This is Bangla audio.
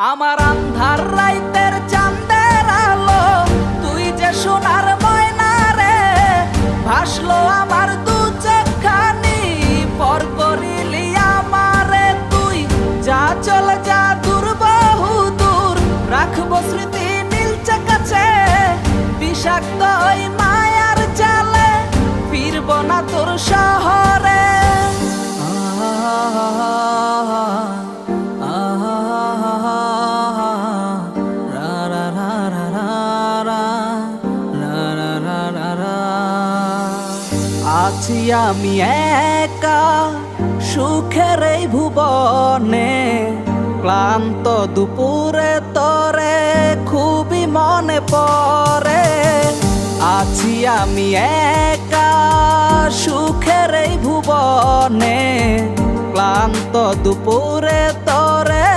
আমার আন্ধার রাইতের চাঁদের আলো, তুই যে সোনার ময়না রে, ভাসলো আমার দু চোখখানি, পর করিলি আমারে তুই। যা চল যা দূর বহু দূর, রাখবো স্মৃতি নীলচে কাছে, বিষাক্ত ওই মায়ার জালে ফিরব না তোর শহরে। আছি আমি একা সুখের এই ভুবনে, ক্লান্ত দুপুরে তোরে খুবই মনে পড়ে। আছি আমি একা সুখের এই ভুবনে, ক্লান্ত দুপুরে তোরে